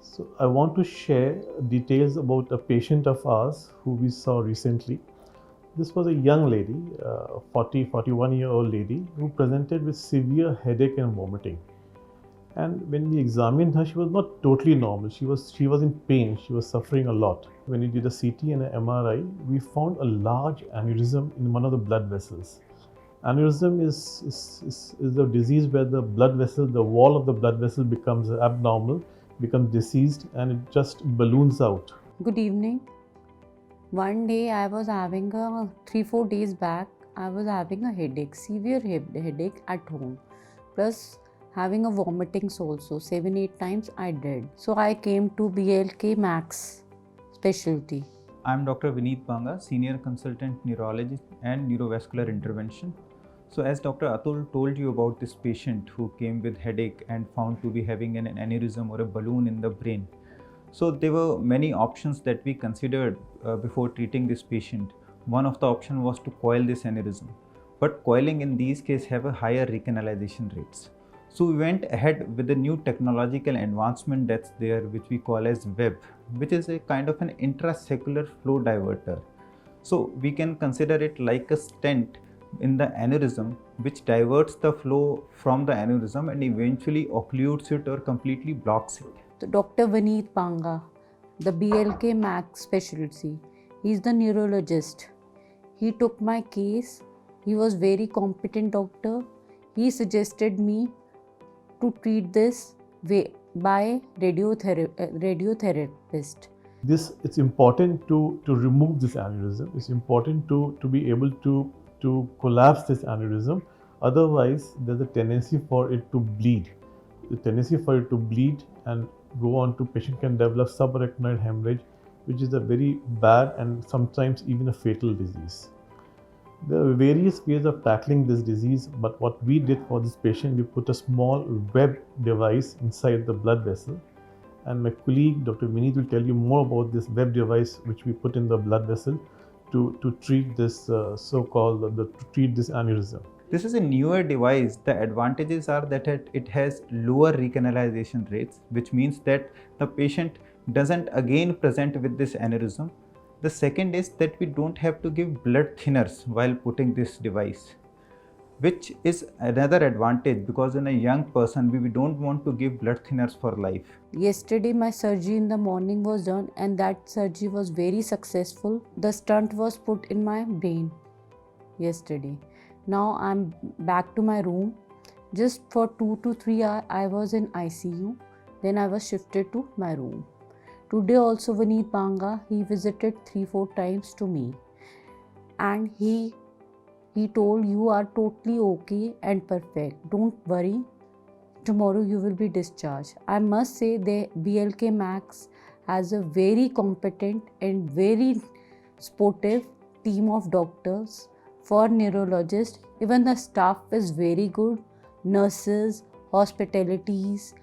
So I want to share details about a patient of ours who we saw recently. This was a young lady, 41-year-old lady who presented with severe headache and vomiting. And when we examined her, she was not totally normal. She was in pain. She was suffering a lot. When we did a CT and an MRI, we found a large aneurysm in one of the blood vessels. Aneurysm is a disease where the blood vessel, the wall of the blood vessel becomes abnormal, becomes diseased, and it just balloons out. Good evening. One day I was having 3-4 days back, I was having a headache, severe headache at home, plus having a vomitings also 7-8 times I did. So I came to BLK-Max specialty. I'm Dr. Vineet Banga, Senior Consultant Neurologist and Neurovascular Intervention. So as Dr. Atul told you about this patient who came with headache and found to be having an aneurysm or a balloon in the brain. So there were many options that we considered before treating this patient. One of the options was to coil this aneurysm, but coiling in these cases have a higher recanalization rates. So we went ahead with the new technological advancement that's there, which we call as WEB, which is a kind of an intracellular flow diverter. So we can consider it like a stent in the aneurysm, which diverts the flow from the aneurysm and eventually occludes it or completely blocks it. Dr. Vineet Banga, the BLK-Max specialty. He is the neurologist. He took my case. He was very competent doctor. He suggested me to treat this by radiotherapist. It's important to remove this aneurysm. It's important to be able to collapse this aneurysm. Otherwise, there's a tendency for it to bleed. The tendency for it to bleed and go on to patient can develop subarachnoid hemorrhage, which is a very bad and sometimes even a fatal disease. There are various ways of tackling this disease, but what we did for this patient, we put a small web device inside the blood vessel. And my colleague, Dr. Vineet, will tell you more about this web device which we put in the blood vessel to treat this to treat this aneurysm. This is a newer device. The advantages are that it has lower recanalization rates, which means that the patient doesn't again present with this aneurysm. The second is that we don't have to give blood thinners while putting this device, which is another advantage because in a young person, we don't want to give blood thinners for life. Yesterday my surgery in the morning was done and that surgery was very successful. The stent was put in my brain yesterday. Now I'm back to my room. Just for 2 to 3 hours I was in ICU. Then I was shifted to my room. Today also Vineet Banga, he visited 3-4 times to me. And he told, you are totally okay and perfect. Don't worry. Tomorrow you will be discharged. I must say the BLK-Max has a very competent and very sportive team of doctors. For neurologists, even the staff is very good. Nurses, hospitalities,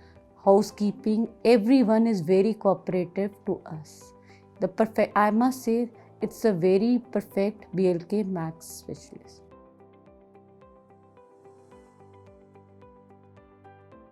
housekeeping, everyone is very cooperative to us. I must say it's a very perfect BLK-Max specialist.